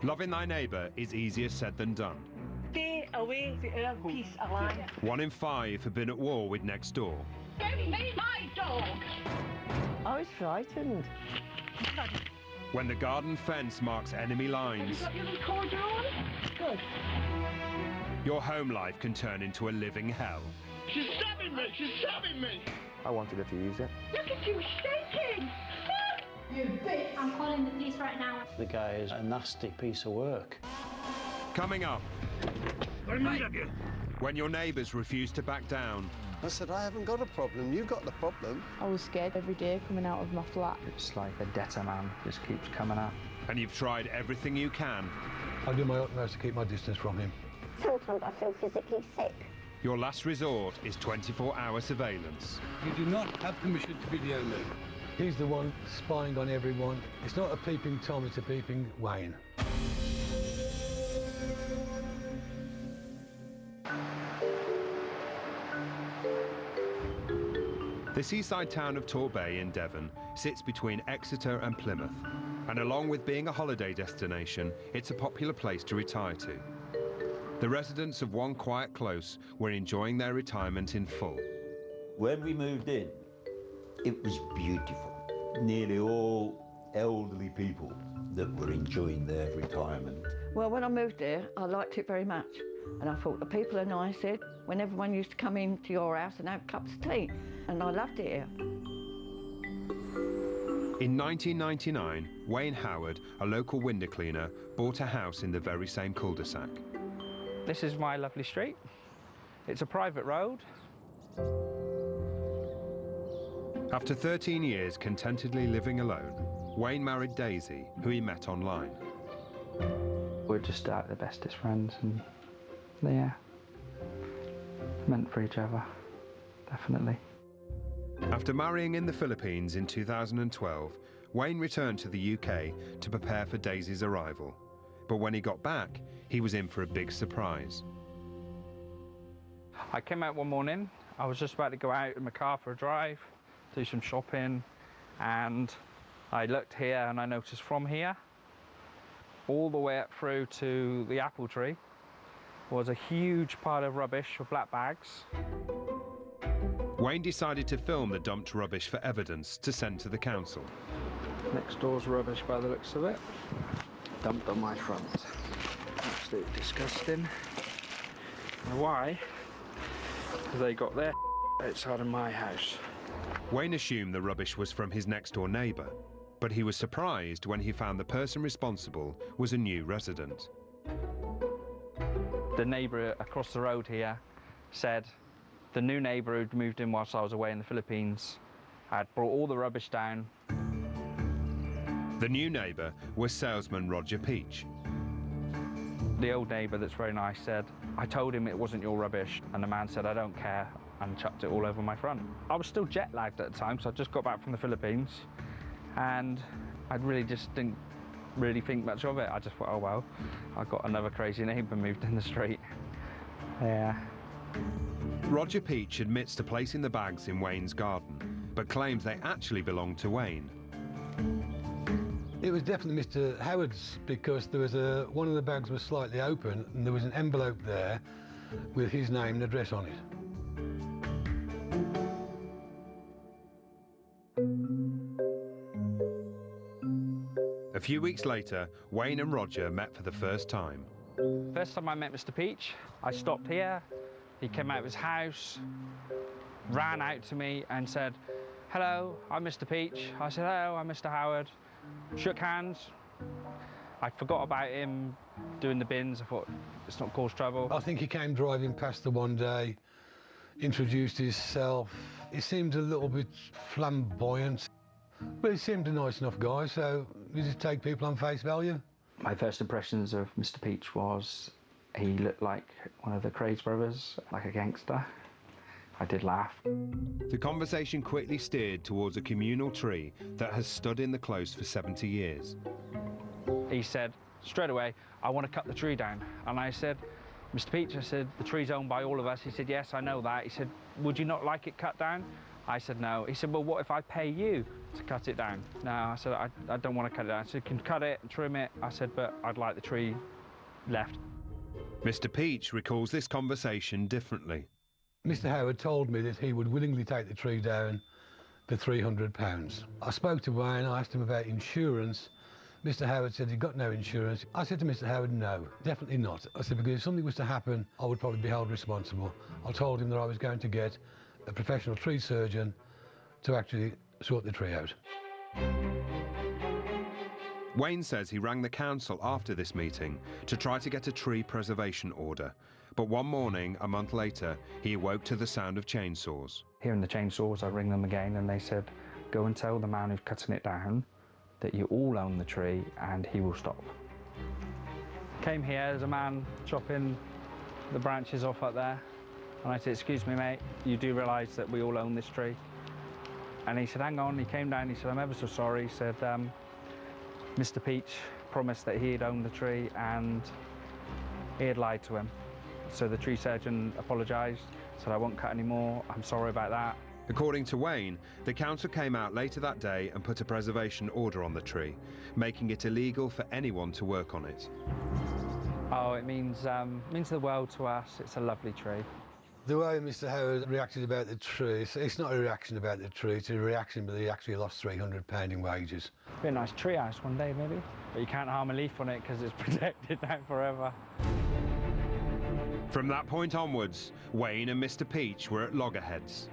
Loving thy neighbour is easier said than done. Stay away from our peace alive. 1 in 5 have been at war with next door. Give me my dog! I was frightened. When the garden fence marks enemy lines, Have you got your recorder on? Good. your home life can turn into a living hell. She's stabbing me! She's stabbing me! I wanted her to use it. Look at you shaking! You bitch! I'm calling the police right now. The guy is a nasty piece of work. Coming up, when your neighbours refuse to back down, I said, I haven't got a problem, you got the problem. I was scared every day coming out of my flat. It's like a debtor man just keeps coming up. and you've tried everything you can, I do my utmost to keep my distance from him. Sometimes I feel physically sick. your last resort is 24-hour surveillance. You do not have permission to videotape. He's the one spying on everyone. It's not a peeping Tom, it's a peeping Wayne. The seaside town of Torbay in Devon sits between Exeter and Plymouth, and along with being a holiday destination, it's a popular place to retire to. The residents of one quiet close were enjoying their retirement in full. When we moved in, it was beautiful. Nearly all elderly people that were enjoying their retirement. Well, when I moved there, I liked it very much. And I thought the people are nice here. When everyone used to come into your house and have cups of tea, and I loved it here. In 1999, Wayne Howard, a local window cleaner, bought a house in the very same cul-de-sac. This is my lovely street. It's a private road. After 13 years contentedly living alone, Wayne married Daisy, who he met online. We're just the bestest friends, and yeah, meant for each other, definitely. After marrying in the Philippines in 2012, Wayne returned to the UK to prepare for Daisy's arrival. But when he got back, he was in for a big surprise. I came out one morning, I was just about to go out in my car for a drive, do some shopping, and I looked here and I noticed from here, all the way up through to the apple tree, was a huge pile of rubbish or black bags. Wayne decided to film the dumped rubbish for evidence to send to the council. Next door's rubbish by the looks of it. Dumped on my front. Absolutely disgusting. And why? Because they got their outside of my house. Wayne assumed the rubbish was from his next door neighbour, but he was surprised when he found the person responsible was a new resident. The neighbour across the road here said the new neighbour who'd moved in whilst I was away in the Philippines had brought all the rubbish down. The new neighbour was salesman Roger Peach. The old neighbour that's very nice said, I told him it wasn't your rubbish, and the man said, I don't care, and chucked it all over my front. I was still jet lagged at the time, so I just got back from the Philippines, and I really just didn't really think much of it. I just thought, oh well, I got another crazy neighbour moved in the street. Yeah. Roger Peach admits to placing the bags in Wayne's garden, but claims they actually belonged to Wayne. It was definitely Mr. Howard's, because there was one of the bags was slightly open and there was an envelope there with his name and address on it. A few weeks later, Wayne and Roger met for the first time. First time I met Mr. Peach, I stopped here. He came out of his house, ran out to me and said, hello, I'm Mr. Peach. I said, hello, I'm Mr. Howard. Shook hands. I forgot about him doing the bins. I thought, it's not cause trouble. I think he came driving past the one day, introduced himself. He seemed a little bit flamboyant, but he seemed a nice enough guy, so you just take people on face value. My first impressions of Mr. Peach was he looked like one of the Craig brothers, like a gangster. I did laugh. The conversation quickly steered towards a communal tree that has stood in the close for 70 years. He said, straight away, I want to cut the tree down. And I said, Mr. Peach, I said, the tree's owned by all of us. He said, yes, I know that. He said, would you not like it cut down? I said no. He said, well, what if I pay you to cut it down? No, I said, I don't want to cut it down. So you can cut it, trim it. I said, but I'd like the tree left. Mr. Peach recalls this conversation differently. Mr. Howard told me that he would willingly take the tree down for £300. I spoke to Wayne, I asked him about insurance. Mr. Howard said he'd got no insurance. I said to Mr. Howard, no, definitely not. I said, because if something was to happen, I would probably be held responsible. I told him that I was going to get a professional tree surgeon to actually sort the tree out. Wayne says he rang the council after this meeting to try to get a tree preservation order. But one morning, a month later, he awoke to the sound of chainsaws. Hearing the chainsaws, I ring them again and they said, go and tell the man who's cutting it down that you all own the tree and he will stop. Came here, there's a man chopping the branches off up there. And I said, excuse me, mate, you do realise that we all own this tree? And he said, hang on. He came down, he said, I'm ever so sorry. He said, Mr. Peach promised that he'd own the tree and he had lied to him. So the tree surgeon apologised, said, I won't cut any more, I'm sorry about that. According to Wayne, the council came out later that day and put a preservation order on the tree, making it illegal for anyone to work on it. Oh, it means the world to us. It's a lovely tree. The way Mr. Howard reacted about the tree, it's not a reaction about the tree, it's a reaction that he actually lost £300 in wages. Be a nice tree house one day, maybe. But you can't harm a leaf on it because it's protected now forever. From that point onwards, Wayne and Mr. Peach were at loggerheads.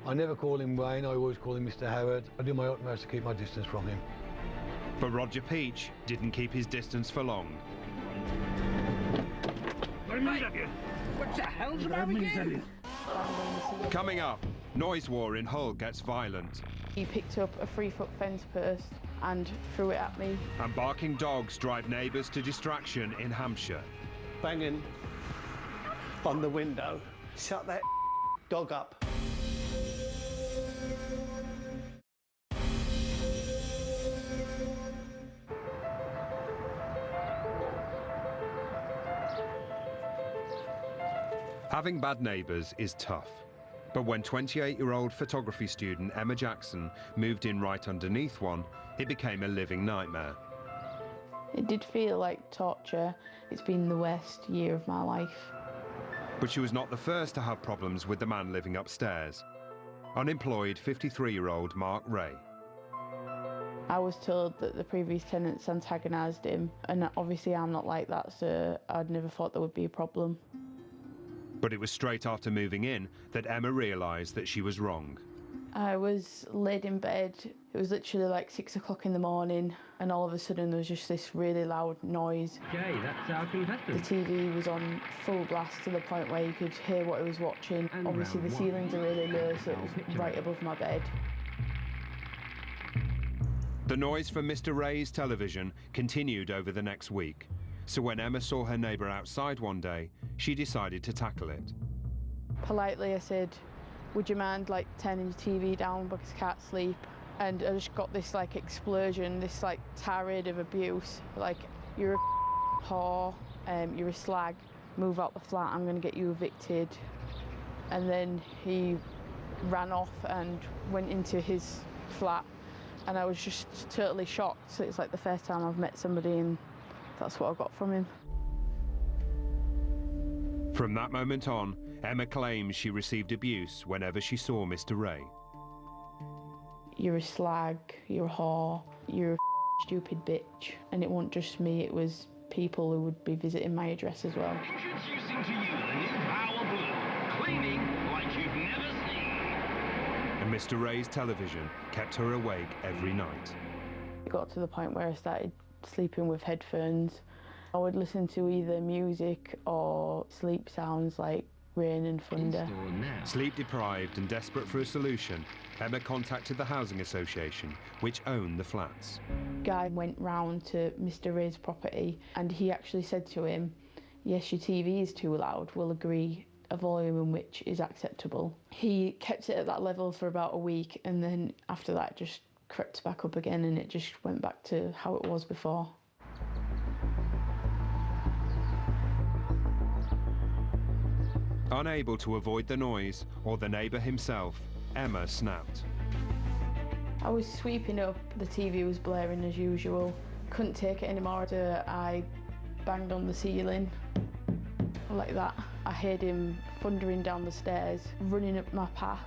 I never call him Wayne, I always call him Mr. Howard. I do my utmost to keep my distance from him. But Roger Peach didn't keep his distance for long. What the hell's the matter with you? Coming up, noise war in Hull gets violent. He picked up a 3-foot fence post and threw it at me. And barking dogs drive neighbours to distraction in Hampshire. Banging on the window. Shut that dog up. Having bad neighbours is tough. But when 28-year-old photography student Emma Jackson moved in right underneath one, it became a living nightmare. It did feel like torture. It's been the worst year of my life. But she was not the first to have problems with the man living upstairs. Unemployed 53-year-old Mark Ray. I was told that the previous tenants antagonised him, and obviously I'm not like that, so I'd never thought there would be a problem. But it was straight after moving in that Emma realised that she was wrong. I was laid in bed. It was literally like 6 o'clock in the morning, and all of a sudden there was just this really loud noise. Okay, that's our contestant. The TV was on full blast to the point where you could hear what it was watching. And obviously the ceilings are really low, so it was right above my bed. The noise from Mr. Ray's television continued over the next week. So when Emma saw her neighbour outside one day, she decided to tackle it. Politely I said, would you mind like turning your TV down because I can't sleep? And I just got this like explosion, this like tirade of abuse. Like, you're a whore, you're a slag, move out the flat, I'm gonna get you evicted. And then he ran off and went into his flat, and I was just totally shocked. So it's like the first time I've met somebody and that's what I got from him. From that moment on, Emma claims she received abuse whenever she saw Mr. Ray. You're a slag, you're a whore, you're a stupid bitch. And it wasn't just me, it was people who would be visiting my address as well. Introducing to you the new Power Blue, cleaning like you've never seen. And Mr. Ray's television kept her awake every night. It got to the point where I started sleeping with headphones. I would listen to either music or sleep sounds like rain and thunder. Sleep deprived and desperate for a solution, Emma contacted the Housing Association, which owned the flats. Guy went round to Mr. Ray's property and he actually said to him, yes, your TV is too loud, we'll agree a volume in which is acceptable. He kept it at that level for about a week, and then after that just crept back up again, and it just went back to how it was before. Unable to avoid the noise or the neighbour himself, Emma snapped. I was sweeping up, the TV was blaring as usual. Couldn't take it anymore, so I banged on the ceiling like that. I heard him thundering down the stairs, running up my path.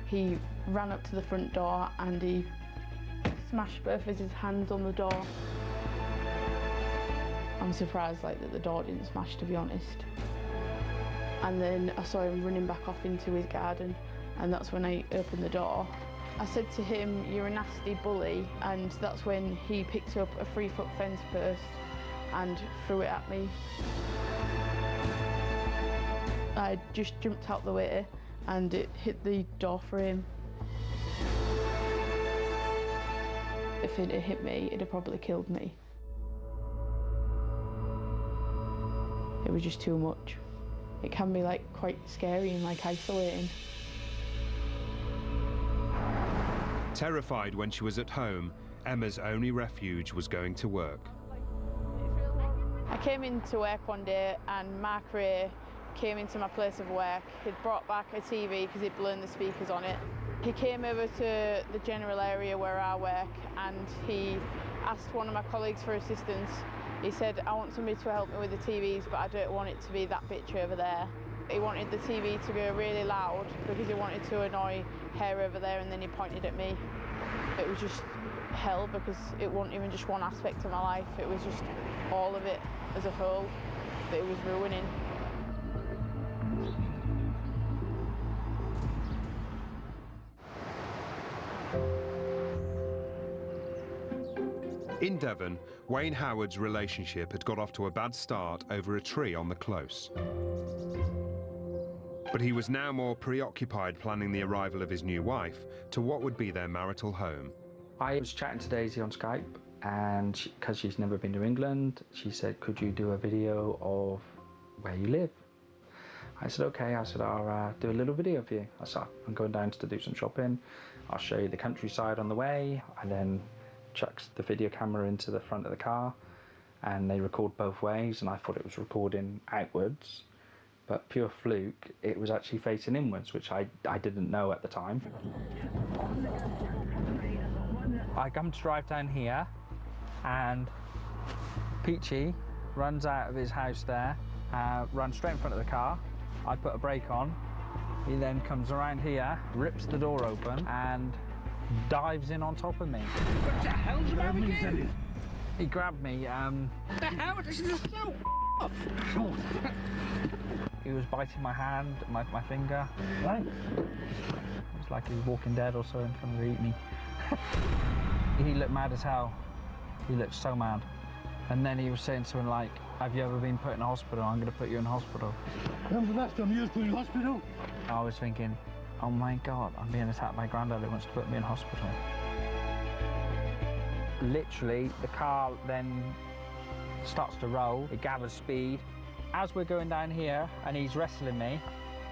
He ran up to the front door and he smashed both of his hands on the door. I'm surprised that the door didn't smash, to be honest. And then I saw him running back off into his garden, and that's when I opened the door. I said to him, "You're a nasty bully," and that's when he picked up a 3-foot fence post and threw it at me. I just jumped out the way and it hit the door frame. If it had hit me, it'd have probably killed me. It was just too much. It can be quite scary and isolating. Terrified when she was at home, Emma's only refuge was going to work. I came into work one day and Mark Ray came into my place of work. He'd brought back a TV because he'd blown the speakers on it. He came over to the general area where I work and he asked one of my colleagues for assistance. He said, "I want somebody to help me with the TVs, but I don't want it to be that picture over there." He wanted the TV to go really loud because he wanted to annoy her over there, and then he pointed at me. It was just hell because it wasn't even just one aspect of my life, it was just all of it as a whole that it was ruining. In Devon, Wayne Howard's relationship had got off to a bad start over a tree on the close. But he was now more preoccupied planning the arrival of his new wife to what would be their marital home. I was chatting to Daisy on Skype, and because she's never been to England, she said, "Could you do a video of where you live?" I said, "Okay." I said, "I'll do a little video for you." I said, "I'm going down to do some shopping. I'll show you the countryside on the way." I then chucks the video camera into the front of the car, and they record both ways, and I thought it was recording outwards, but pure fluke, it was actually facing inwards, which I didn't know at the time. I come to drive down here, and Peachy runs out of his house there, runs straight in front of the car. I put a brake on. He then comes around here, rips the door open, and dives in on top of me. What the hell's the matter with you? He grabbed me. What the hell? This is so off. He was biting my hand, my finger. It was like he was Walking Dead or something, trying to eat me. He looked mad as hell. He looked so mad. And then he was saying something like, "Have you ever been put in a hospital? I'm going to put you in hospital." When's the last time you was put in hospital? I was thinking, oh my God, I'm being attacked by Grandad who wants to put me in hospital. Literally, the car then starts to roll, it gathers speed. As we're going down here and he's wrestling me,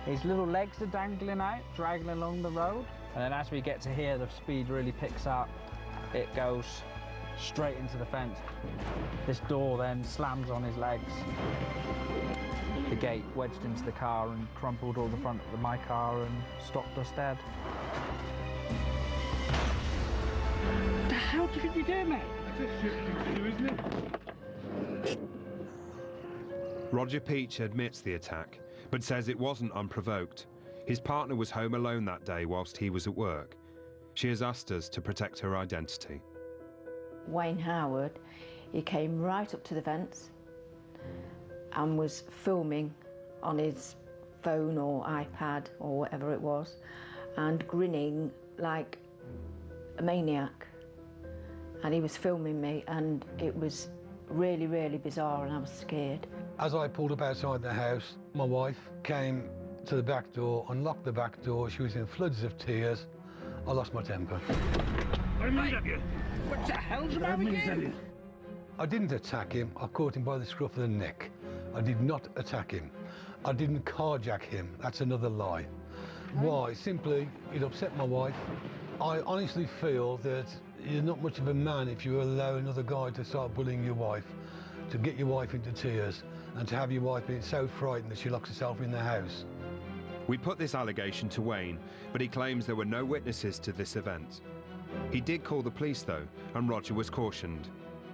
his little legs are dangling out, dragging along the road. And then as we get to here, the speed really picks up. It goes straight into the fence. This door then slams on his legs. The gate wedged into the car and crumpled all the front of my car and stopped us dead. What the hell do you think you did, mate? That's a shit thing to do, isn't it? Roger Peach admits the attack, but says it wasn't unprovoked. His partner was home alone that day whilst he was at work. She has asked us to protect her identity. Wayne Howard, he came right up to the fence and was filming on his phone or iPad or whatever it was, and grinning like a maniac. And he was filming me, and it was really, really bizarre, and I was scared. As I pulled up outside the house, my wife came to the back door, unlocked the back door. She was in floods of tears. I lost my temper. What the hell's the matter with you? I didn't attack him. I caught him by the scruff of the neck. I did not attack him. I didn't carjack him. That's another lie. Why? Simply, it upset my wife. I honestly feel that you're not much of a man if you allow another guy to start bullying your wife, to get your wife into tears, and to have your wife being so frightened that she locks herself in the house. We put this allegation to Wayne, but he claims there were no witnesses to this event. He did call the police though, and Roger was cautioned.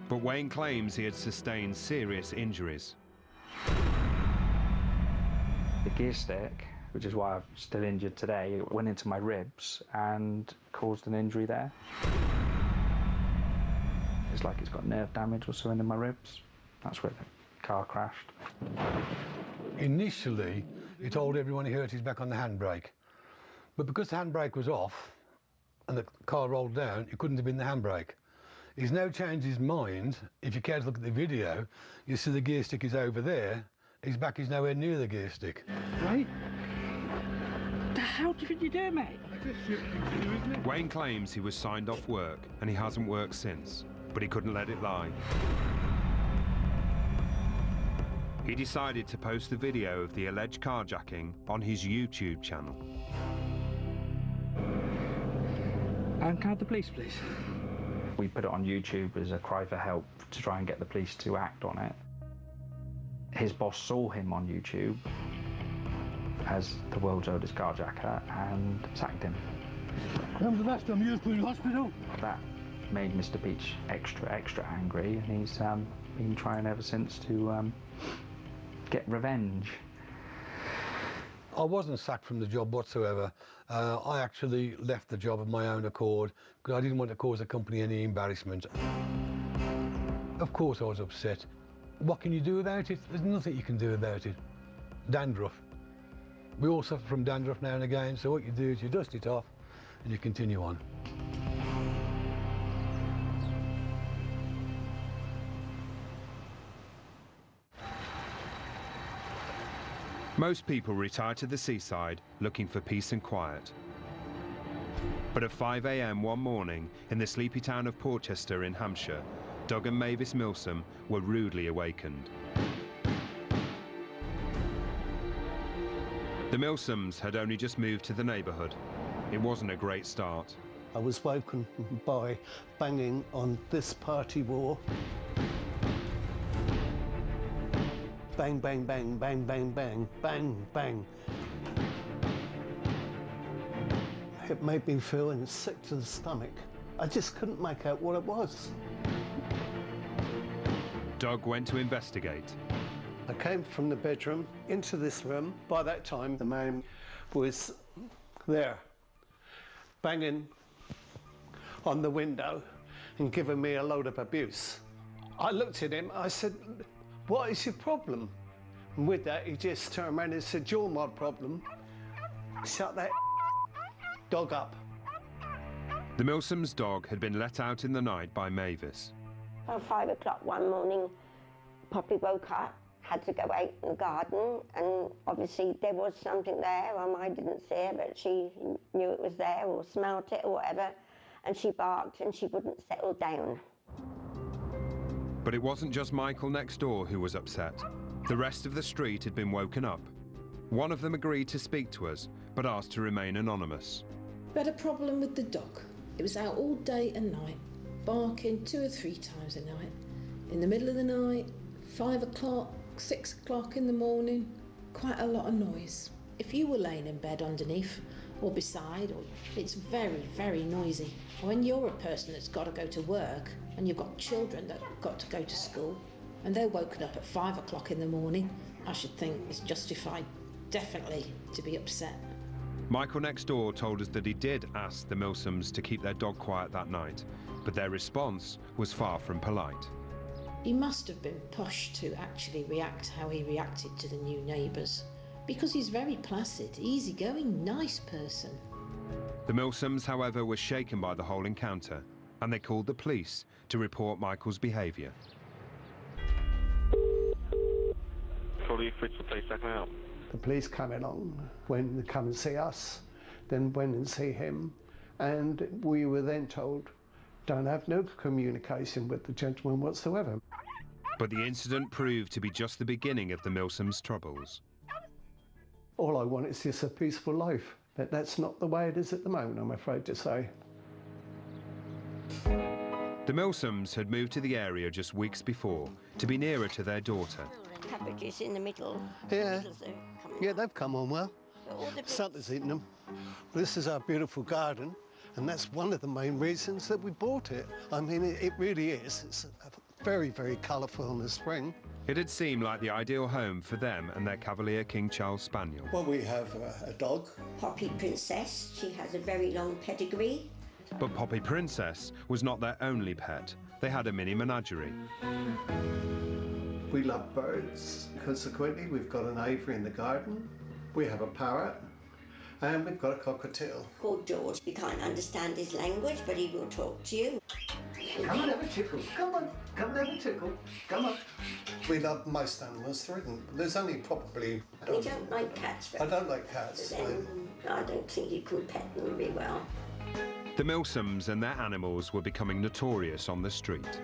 But Wayne claims he had sustained serious injuries. The gear stick, which is why I'm still injured today, went into my ribs and caused an injury there. It's like it's got nerve damage or something in my ribs. That's where the car crashed. Initially, he told everyone he hurt his back on the handbrake. But because the handbrake was off and the car rolled down, it couldn't have been the handbrake. He's now changed his mind. If you care to look at the video, you see the gear stick is over there. His back is nowhere near the gear stick. Right? How did you do, mate? That's a shit thing to do, isn't it? Wayne claims he was signed off work and he hasn't worked since, but he couldn't let it lie. He decided to post the video of the alleged carjacking on his YouTube channel. Can I have the police, please? We put it on YouTube as a cry for help to try and get the police to act on it. His boss saw him on YouTube as the world's oldest carjacker and sacked him. When was the last time you was put in hospital? That made Mr. Peach extra angry, and he's been trying ever since to get revenge. I wasn't sacked from the job whatsoever. I actually left the job of my own accord because I didn't want to cause the company any embarrassment. Of course I was upset. What can you do about it? There's nothing you can do about it. Dandruff. We all suffer from dandruff now and again, so what you do is you dust it off and you continue on. Most people retire to the seaside looking for peace and quiet. But at 5 a.m. one morning in the sleepy town of Portchester in Hampshire, Doug and Mavis Milsom were rudely awakened. The Milsoms had only just moved to the neighbourhood. It wasn't a great start. I was woken by banging on this party wall. Bang, bang, bang, bang, bang, bang, bang, bang. It made me feel sick to the stomach. I just couldn't make out what it was. Doug went to investigate. I came from the bedroom into this room. By that time, the man was there, banging on the window and giving me a load of abuse. I looked at him, I said, "What is your problem?" And with that, he just turned around and said, "You're my problem. Shut that dog up." The Milsoms' dog had been let out in the night by Mavis. About 5 o'clock one morning, Poppy woke up, had to go out in the garden, and obviously there was something there. I didn't see it, but she knew it was there or smelt it or whatever, and she barked and she wouldn't settle down. But it wasn't just Michael next door who was upset. The rest of the street had been woken up. One of them agreed to speak to us, but asked to remain anonymous. We had a problem with the dog. It was out all day and night, barking 2 or 3 times a night. In the middle of the night, 5 o'clock, 6 o'clock in the morning, quite a lot of noise. If you were laying in bed underneath or beside, it's very, very noisy. When you're a person that's got to go to work and you've got children that have got to go to school and they're woken up at 5 o'clock in the morning, I should think it's justified, definitely, to be upset. Michael next door told us that he did ask the Milsoms to keep their dog quiet that night, but their response was far from polite. He must have been pushed to actually react how he reacted to the new neighbours, because he's very placid, easygoing, nice person. The Milsoms, however, were shaken by the whole encounter, and they called the police to report Michael's behaviour. The police came along when they come and see us, then went and see him, and we were then told, don't have no communication with the gentleman whatsoever. But the incident proved to be just the beginning of the Milsoms' troubles. All I want is just a peaceful life, but that's not the way it is at the moment, I'm afraid to say. The Milsoms had moved to the area just weeks before to be nearer to their daughter. Cabbages in the middle. Yeah, yeah, they've come on well. Something's eaten them. This is our beautiful garden, and that's one of the main reasons that we bought it. I mean, it really is. It's very, very colourful in the spring. It had seemed like the ideal home for them and their Cavalier King Charles Spaniel. Well, we have a dog. Poppy Princess. She has a very long pedigree. But Poppy Princess was not their only pet. They had a mini menagerie. We love birds. Consequently, we've got an aviary in the garden. We have a parrot. And we've got a cockatiel. Called George. You can't understand his language, but he will talk to you. Come on, have a tickle. Come on, come and have a tickle. Come on. We love most animals. There's only probably... We don't like cats. I don't like cats. I don't think you could pet them very well. The Milsoms and their animals were becoming notorious on the street.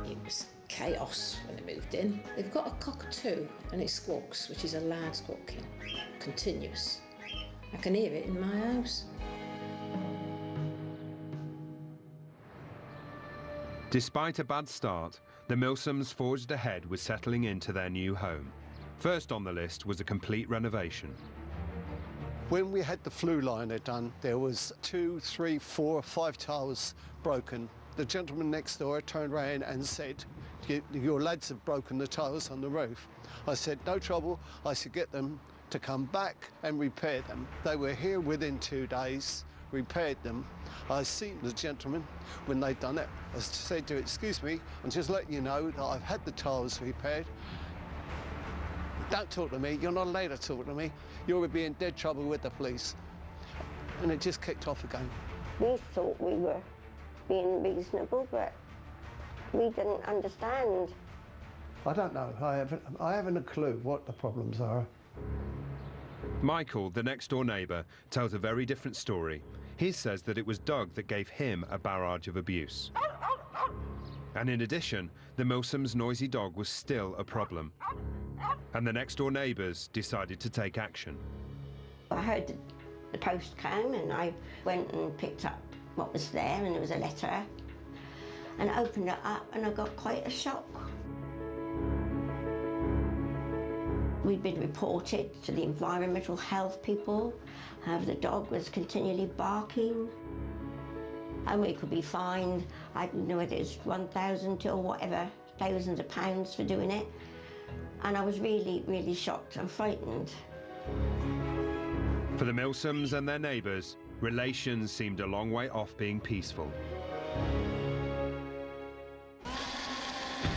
It was chaos when they moved in. They've got a cockatoo and it squawks, which is a loud squawking, continuous. I can hear it in my house. Despite a bad start, the Milsoms forged ahead with settling into their new home. First on the list was a complete renovation. When we had the flue liner done, there was 2, 3, 4, 5 tiles broken. The gentleman next door turned around and said, your lads have broken the tiles on the roof. I said, no trouble. I should get them to come back and repair them. They were here within 2 days, repaired them. I seen the gentleman when they'd done it. I said to him, excuse me, I'm just letting you know that I've had the tiles repaired. Don't talk to me, you're not allowed to talk to me. You'll be in dead trouble with the police. And it just kicked off again. We thought we were being reasonable, but we didn't understand. I don't know, I haven't a clue what the problems are. Michael, the next-door neighbour, tells a very different story. He says that it was Doug that gave him a barrage of abuse. And in addition, the Milsoms' noisy dog was still a problem. And the next-door neighbours decided to take action. I heard the post came and I went and picked up what was there, and there was a letter. And I opened it up and I got quite a shock. We'd been reported to the environmental health people, how the dog was continually barking. And we could be fined, I don't know whether it's 1,000 or whatever, thousands of pounds for doing it. And I was really, really shocked and frightened. For the Milsoms and their neighbours, relations seemed a long way off being peaceful.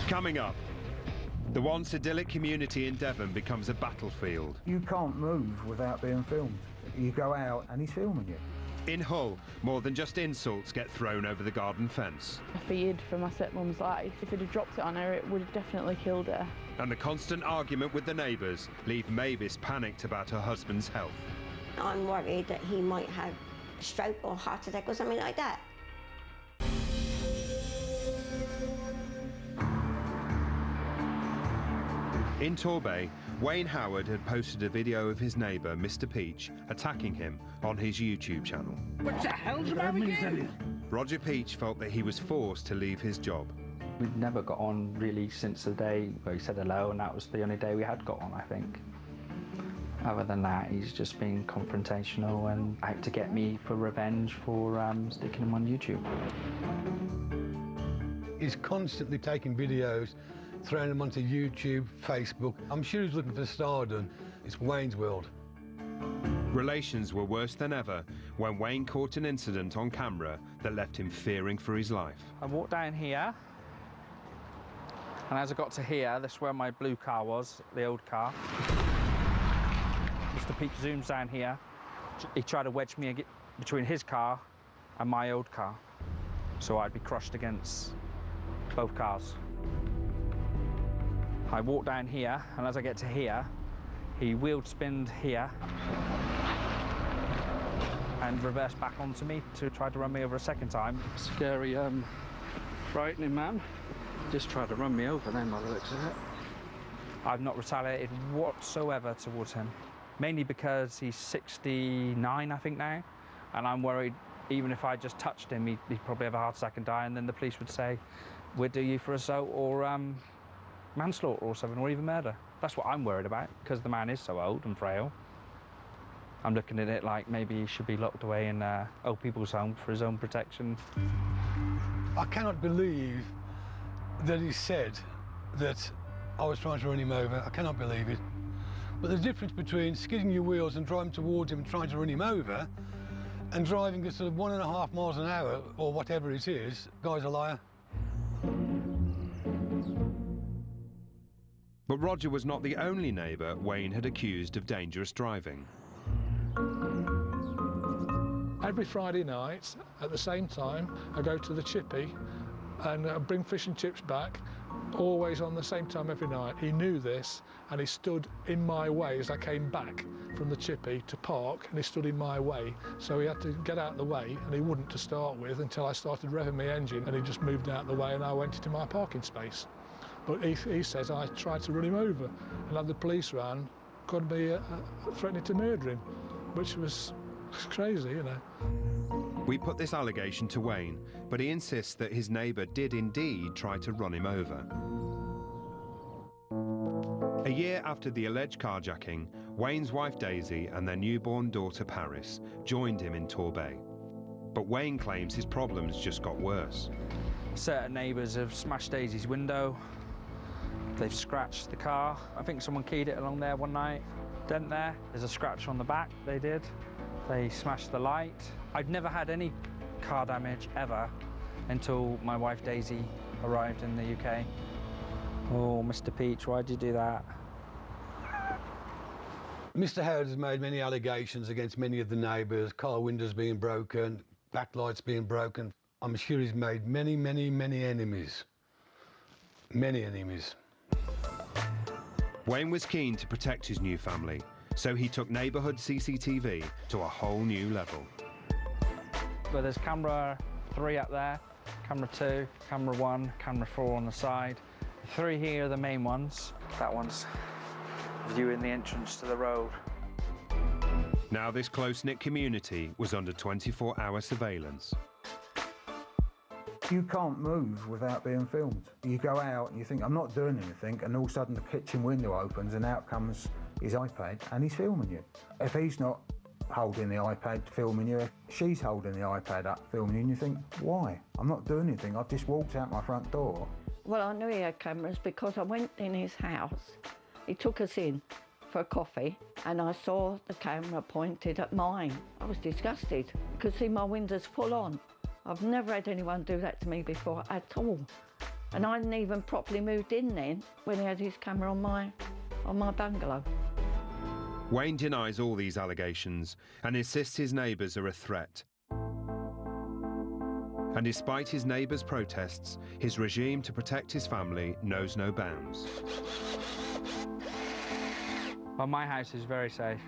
Coming up, the once idyllic community in Devon becomes a battlefield. You can't move without being filmed. You go out and he's filming you. In Hull, more than just insults get thrown over the garden fence. I feared for my stepmom's life. If he'd have dropped it on her, it would have definitely killed her. And the constant argument with the neighbours leave Mavis panicked about her husband's health. I'm worried that he might have a stroke or heart attack or something like that. In Torbay, Wayne Howard had posted a video of his neighbour, Mr. Peach, attacking him on his YouTube channel. What the hell's the matter with you? Roger Peach felt that he was forced to leave his job. We'd never got on really since the day where he said hello, and that was the only day we had got on, I think. Other than that, he's just been confrontational and out to get me for revenge for sticking him on YouTube. He's constantly taking videos, throwing them onto YouTube, Facebook. I'm sure he's looking for stardom. It's Wayne's world. Relations were worse than ever when Wayne caught an incident on camera that left him fearing for his life. I walked down here, and as I got to here, that's where my blue car was, the old car. Mr. Peach zooms down here. He tried to wedge me between his car and my old car, so I'd be crushed against both cars. I walked down here, and as I get to here, he wheeled spinned here and reversed back onto me to try to run me over a second time. Scary, frightening man. Just tried to run me over then by the looks of it. I've not retaliated whatsoever towards him, mainly because he's 69, I think, now, and I'm worried even if I just touched him, he'd probably have a heart attack and die, and then the police would say, we'll do you for assault or manslaughter or something, or even murder. That's what I'm worried about, because the man is so old and frail. I'm looking at it like maybe he should be locked away in old people's home for his own protection. I cannot believe that he said that I was trying to run him over. I cannot believe it. But the difference between skidding your wheels and driving towards him and trying to run him over and driving at sort of 1.5 miles an hour or whatever it is, guy's a liar. But Roger was not the only neighbour Wayne had accused of dangerous driving. Every Friday night, at the same time, I go to the chippy and bring fish and chips back, always on the same time every night. He knew this, and he stood in my way as I came back from the chippy to park, and he stood in my way. So he had to get out of the way, and he wouldn't to start with until I started revving my engine, and he just moved out of the way, and I went into my parking space. But he says I tried to run him over, and had the police round, could be threatening to murder him, which was crazy, you know. We put this allegation to Wayne, but he insists that his neighbour did indeed try to run him over. A year after the alleged carjacking, Wayne's wife Daisy and their newborn daughter Paris joined him in Torbay. But Wayne claims his problems just got worse. Certain neighbours have smashed Daisy's window. They've scratched the car. I think someone keyed it along there one night. Dent there. There's a scratch on the back, they did. They smashed the light. I'd never had any car damage ever until my wife Daisy arrived in the UK. Oh, Mr. Peach, why'd you do that? Mr. Howard has made many allegations against many of the neighbours, car windows being broken, backlights being broken. I'm sure he's made many, many, many enemies. Many enemies. Wayne was keen to protect his new family, so he took neighbourhood CCTV to a whole new level. But there's camera 3 up there, camera 2, camera 1, camera 4 on the side. The 3 here are the main ones. That one's viewing the entrance to the road. Now this close-knit community was under 24-hour surveillance. You can't move without being filmed. You go out and you think, I'm not doing anything, and all of a sudden the kitchen window opens and out comes his iPad and he's filming you. If he's not holding the iPad filming you, if she's holding the iPad up filming you, and you think, why? I'm not doing anything, I've just walked out my front door. Well, I knew he had cameras because I went in his house. He took us in for a coffee and I saw the camera pointed at mine. I was disgusted. You could see my windows full on. I've never had anyone do that to me before at all. And I hadn't even properly moved in then when he had his camera on my bungalow. Wayne denies all these allegations and insists his neighbours are a threat. And despite his neighbours' protests, his regime to protect his family knows no bounds. Well, my house is very safe.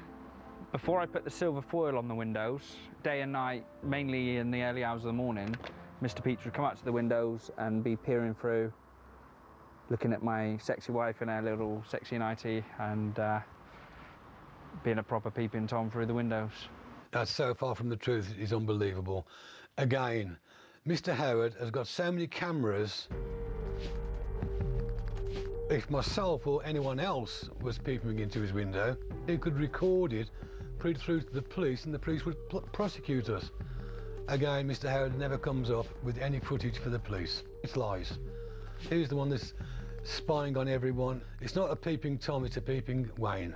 Before I put the silver foil on the windows, day and night, mainly in the early hours of the morning, Mr. Peach would come up to the windows and be peering through, looking at my sexy wife in her little sexy nightie and being a proper peeping Tom through the windows. That's so far from the truth, it's unbelievable. Again, Mr. Howard has got so many cameras. If myself or anyone else was peeping into his window, he could record it, put it through to the police, and the police would prosecute us. Again, Mr. Howard never comes up with any footage for the police. It's lies. He's the one that's spying on everyone. It's not a peeping Tom, it's a peeping Wayne.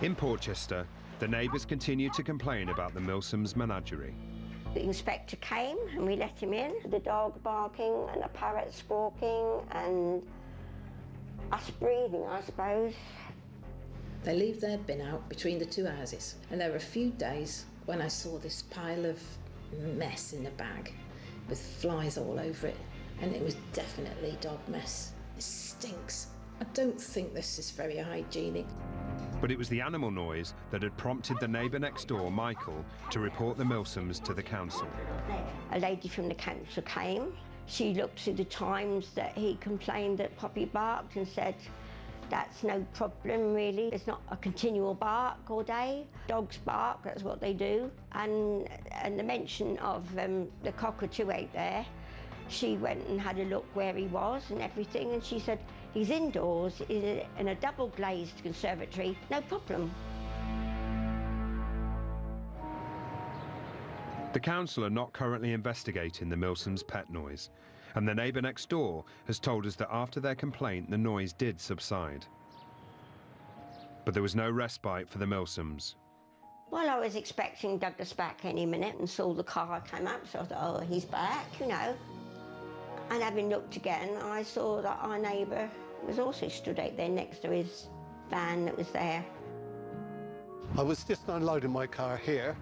In Portchester, the neighbours continued to complain about the Milsoms' menagerie. The inspector came and we let him in. The dog barking and a parrot squawking and us breathing, I suppose. They leave their bin out between the 2 houses, and there were a few days when I saw this pile of mess in the bag with flies all over it, and it was definitely dog mess. It stinks. I don't think this is very hygienic. But it was the animal noise that had prompted the neighbour next door, Michael, to report the Milsoms to the council. A lady from the council came. She looked through the times that he complained that Poppy barked and said, that's no problem really. It's not a continual bark all day. Dogs bark, that's what they do. And the mention of the cockatoo out there, She went and had a look where he was and everything, and she said, he's indoors in a double glazed conservatory, no problem. The council are not currently investigating the Milsoms' pet noise, and the neighbour next door has told us that after their complaint the noise did subside. But there was no respite for the Milsoms. Well, I was expecting Douglas back any minute and saw the car come up, so I thought, oh, he's back, you know. And having looked again, I saw that our neighbour was also stood out there next to his van that was there. I was just unloading my car here,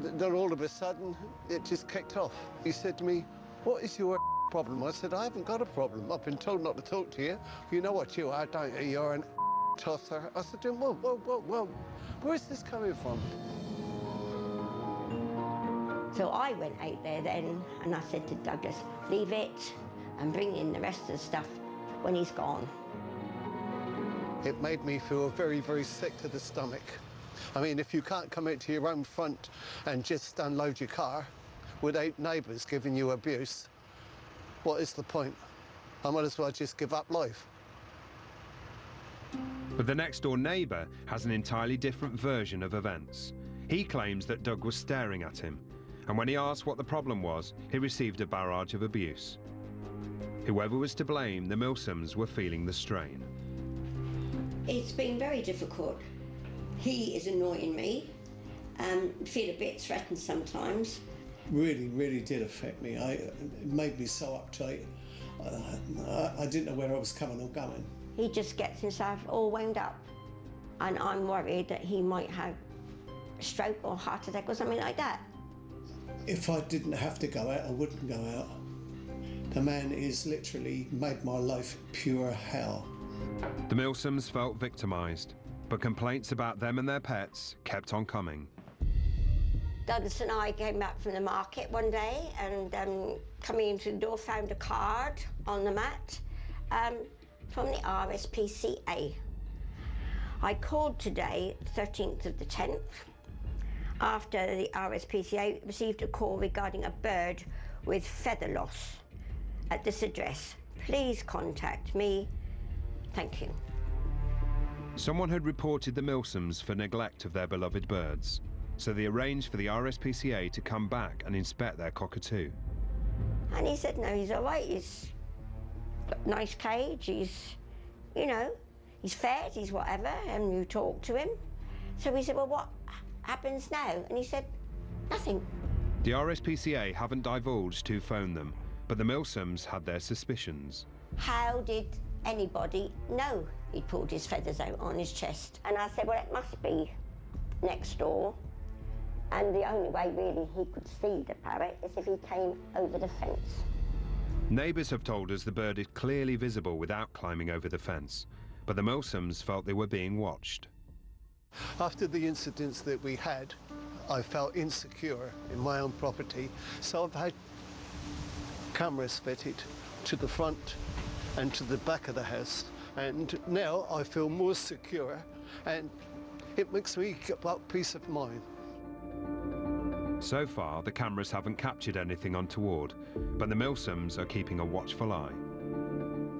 then all of a sudden it just kicked off. He said to me, what is your problem? I said, I haven't got a problem. I've been told not to talk to you. You know what you are, don't you? You're an tosser. I said to him, whoa, where's this coming from? So I went out there then and I said to Douglas, leave it and bring in the rest of the stuff when he's gone. It made me feel very, very sick to the stomach. I mean, if you can't come out to your own front and just unload your car without neighbours giving you abuse, what is the point? I might as well just give up life. But the next door neighbour has an entirely different version of events. He claims that Doug was staring at him, and when he asked what the problem was, he received a barrage of abuse. Whoever was to blame, the Milsoms were feeling the strain. It's been very difficult. He is annoying me, feel a bit threatened sometimes. Really, really did affect me. It made me so uptight. I didn't know where I was coming or going. He just gets himself all wound up, and I'm worried that he might have a stroke or heart attack or something like that. If I didn't have to go out, I wouldn't go out. The man is literally made my life pure hell. The Milsoms felt victimised, but complaints about them and their pets kept on coming. Douglas and I came back from the market one day and coming into the door found a card on the mat from the RSPCA. I called today, 13th of the 10th, after the RSPCA received a call regarding a bird with feather loss at this address. Please contact me. Thank you. Someone had reported the Milsoms for neglect of their beloved birds, so they arranged for the RSPCA to come back and inspect their cockatoo. And he said, no, he's all right. He's got a nice cage. He's, you know, he's fed, he's whatever, and you talk to him. So we said, well, what happens now? And he said, nothing. The RSPCA haven't divulged who phoned them, but the Milsoms had their suspicions. How did anybody know he'd pulled his feathers out on his chest? And I said, well, it must be next door. And the only way really he could see the parrot is if he came over the fence. Neighbours have told us the bird is clearly visible without climbing over the fence, but the Milsoms felt they were being watched. After the incidents that we had, I felt insecure in my own property, so I've had cameras fitted to the front and to the back of the house, and now I feel more secure, and it makes me get that peace of mind. So far, the cameras haven't captured anything untoward, but the Milsoms are keeping a watchful eye.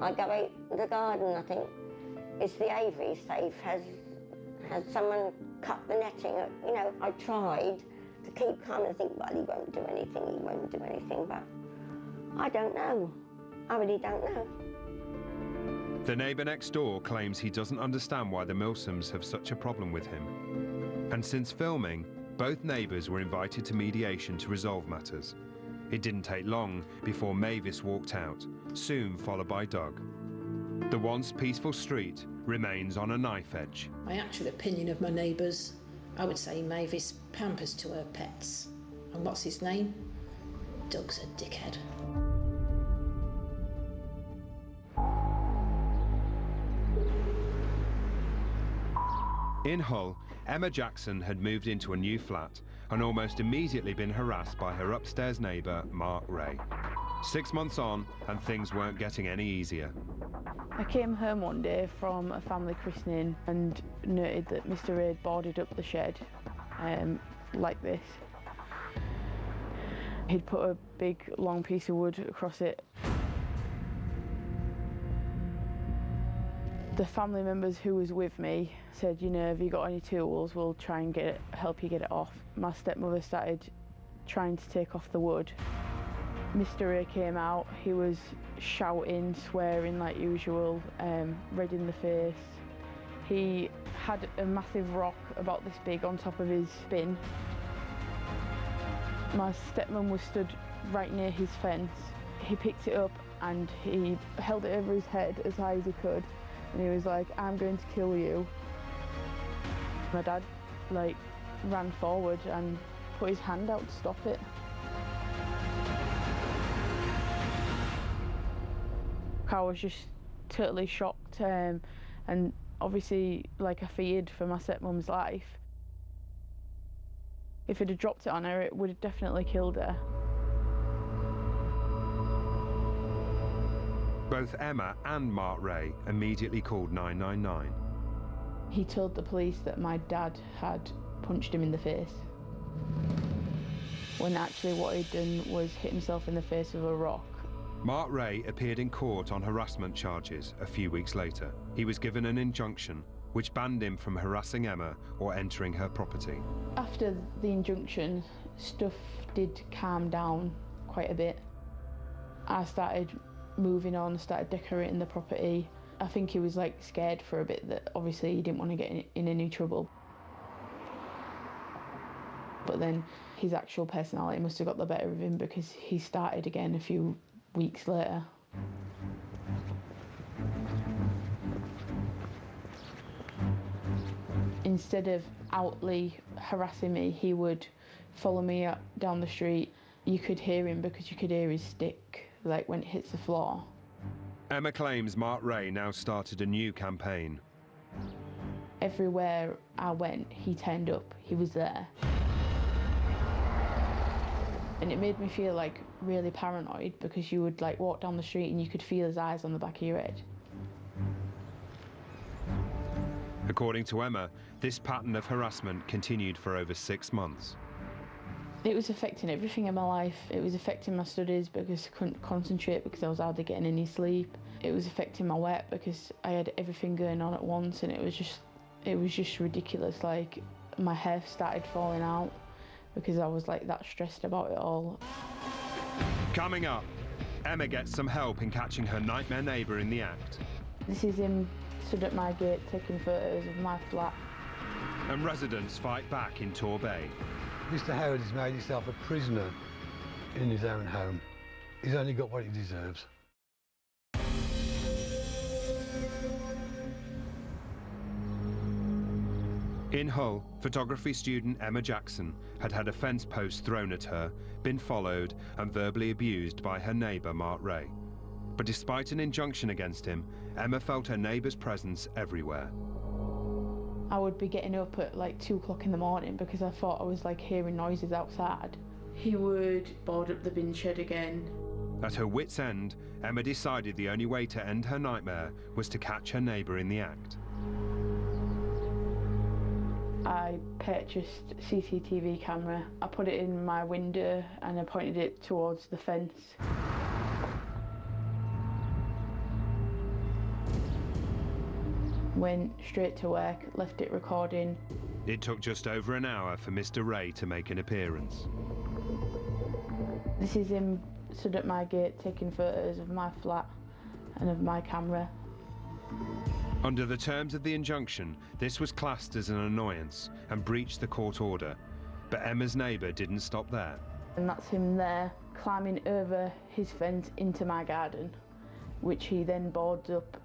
I go out in the garden, I think. It's the aviary safe. Has someone cut the netting? You know, I tried to keep calm and think, well, he won't do anything, but I don't know. I really don't know. The neighbour next door claims he doesn't understand why the Milsoms have such a problem with him. And since filming, both neighbours were invited to mediation to resolve matters. It didn't take long before Mavis walked out, soon followed by Doug. The once peaceful street remains on a knife edge. My actual opinion of my neighbours, I would say Mavis pampers to her pets. And what's his name? Doug's a dickhead. In Hull, Emma Jackson had moved into a new flat and almost immediately been harassed by her upstairs neighbour, Mark Ray. 6 months on, and things weren't getting any easier. I came home one day from a family christening and noted that Mr. Ray boarded up the shed like this. He'd put a big long piece of wood across it. The family members who was with me said, you know, have you got any tools? We'll try and help you get it off. My stepmother started trying to take off the wood. Mr. A came out, he was shouting, swearing like usual, red in the face. He had a massive rock about this big on top of his bin. My stepmom was stood right near his fence. He picked it up and he held it over his head as high as he could. And he was like, I'm going to kill you. My dad, like, ran forward and put his hand out to stop it. I was just totally shocked and obviously, like, I feared for my stepmom's life. If he'd have dropped it on her, it would have definitely killed her. Both Emma and Mark Ray immediately called 999. He told the police that my dad had punched him in the face, when actually what he'd done was hit himself in the face with a rock. Mark Ray appeared in court on harassment charges a few weeks later. He was given an injunction which banned him from harassing Emma or entering her property. After the injunction, stuff did calm down quite a bit. I started moving on, started decorating the property. I think he was like scared for a bit that obviously he didn't want to get in any trouble. But then his actual personality must have got the better of him because he started again a few weeks later. Instead of outly harassing me, he would follow me up down the street. You could hear him because you could hear his stick, like when it hits the floor. Emma claims Mark Ray now started a new campaign. Everywhere I went, he turned up, he was there. And it made me feel like really paranoid because you would like walk down the street and you could feel his eyes on the back of your head. According to Emma, this pattern of harassment continued for over 6 months. It was affecting everything in my life. It was affecting my studies because I couldn't concentrate because I was hardly getting any sleep. It was affecting my work because I had everything going on at once and it was just ridiculous. Like, my hair started falling out because I was like that stressed about it all. Coming up, Emma gets some help in catching her nightmare neighbour in the act. This is him stood at my gate taking photos of my flat. And residents fight back in Torbay. Mr. Howard has made himself a prisoner in his own home. He's only got what he deserves. In Hull, photography student Emma Jackson had had a fence post thrown at her, been followed and verbally abused by her neighbour Mark Ray. But despite an injunction against him, Emma felt her neighbour's presence everywhere. I would be getting up at like 2 o'clock in the morning because I thought I was like hearing noises outside. He would board up the bin shed again. At her wit's end, Emma decided the only way to end her nightmare was to catch her neighbour in the act. I purchased a CCTV camera. I put it in my window and I pointed it towards the fence. Went straight to work, left it recording. It took just over an hour for Mr. Ray to make an appearance. This is him stood at my gate taking photos of my flat and of my camera. Under the terms of the injunction, this was classed as an annoyance and breached the court order. But Emma's neighbour didn't stop there. And that's him there, climbing over his fence into my garden, which he then boards up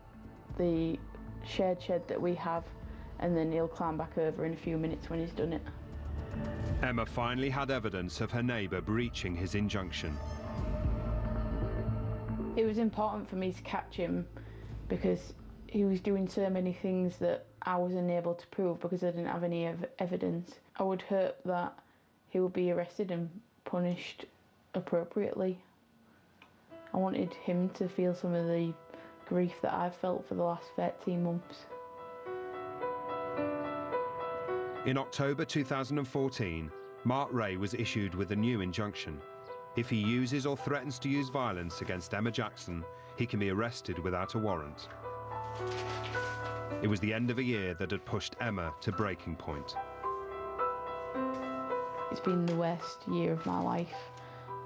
the shared shed that we have, and then he'll climb back over in a few minutes when he's done it. Emma finally had evidence of her neighbour breaching his injunction. It was important for me to catch him because he was doing so many things that I wasn't able to prove because I didn't have any evidence. I would hope that he would be arrested and punished appropriately. I wanted him to feel some of the grief that I've felt for the last 13 months. In October 2014, Mark Ray was issued with a new injunction. If he uses or threatens to use violence against Emma Jackson, he can be arrested without a warrant. It was the end of a year that had pushed Emma to breaking point. It's been the worst year of my life.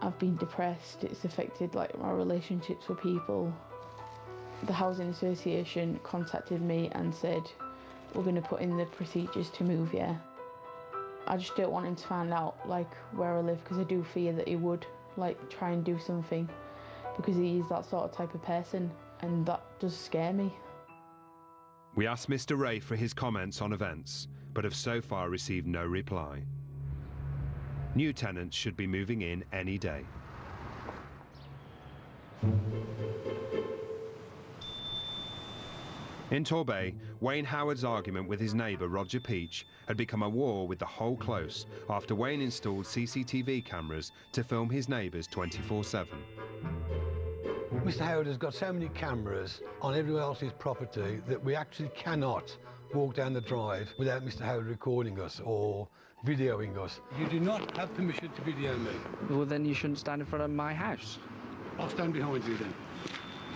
I've been depressed. It's affected my relationships with people. The housing association contacted me and said, we're going to put in the procedures to move you. I just don't want him to find out where I live, because I do fear that he would try and do something, because he is that sort of type of person, and that does scare me. We asked Mr. Ray for his comments on events, but have so far received no reply. New tenants should be moving in any day. In Torbay, Wayne Howard's argument with his neighbour Roger Peach had become a war with the whole close after Wayne installed CCTV cameras to film his neighbours 24/7. Mr. Howard has got so many cameras on everyone else's property that we actually cannot walk down the drive without Mr. Howard recording us or videoing us. You do not have permission to video me. Well, then you shouldn't stand in front of my house. I'll stand behind you then.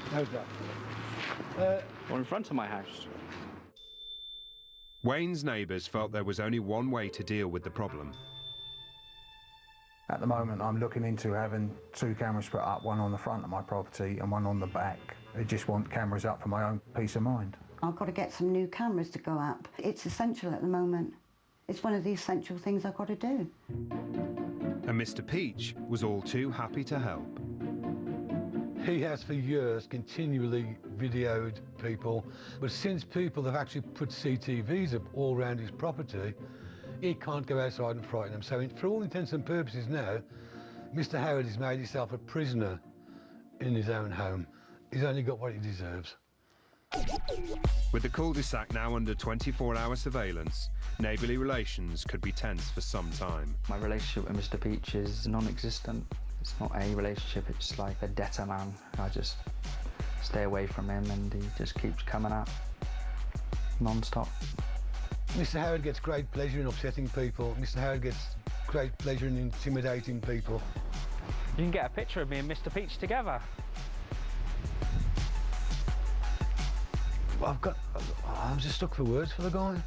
How's that? Or in front of my house. Wayne's neighbours felt there was only one way to deal with the problem. At the moment, I'm looking into having 2 cameras put up, one on the front of my property and one on the back. I just want cameras up for my own peace of mind. I've got to get some new cameras to go up. It's essential at the moment. It's one of the essential things I've got to do. And Mr. Peach was all too happy to help. He has for years continually videoed people, but since people have actually put CCTVs up all around his property, he can't go outside and frighten them. So for all intents and purposes now, Mr. Howard has made himself a prisoner in his own home. He's only got what he deserves. With the cul-de-sac now under 24-hour surveillance, neighbourly relations could be tense for some time. My relationship with Mr. Peach is non-existent. It's not a relationship, it's like a debtor man. I just stay away from him and he just keeps coming up non-stop. Mr. Howard gets great pleasure in upsetting people. Mr. Howard gets great pleasure in intimidating people. You can get a picture of me and Mr. Peach together. I'm just stuck for words for the guy.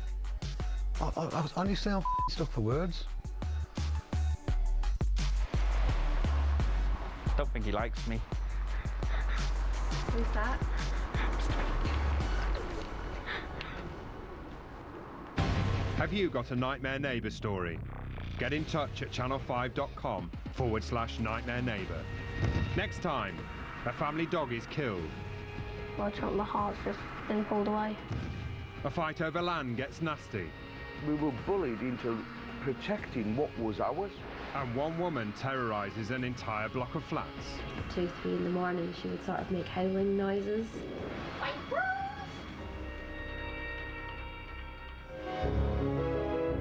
Honestly, I'm stuck for words. Don't think he likes me. Who's that? Have you got a nightmare neighbour story? Get in touch at channel5.com/nightmare neighbour. Next time, a family dog is killed. My heart's just been pulled away. A fight over land gets nasty. We were bullied into protecting what was ours. And one woman terrorises an entire block of flats. 2, 3 in the morning, she would sort of make howling noises.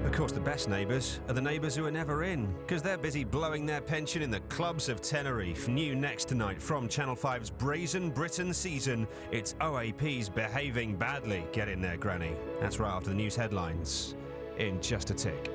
Of course, the best neighbours are the neighbours who are never in, because they're busy blowing their pension in the clubs of Tenerife. New next tonight from Channel 5's Brazen Britain season, it's OAP's Behaving Badly. Get in there, Granny. That's right after the news headlines in just a tick.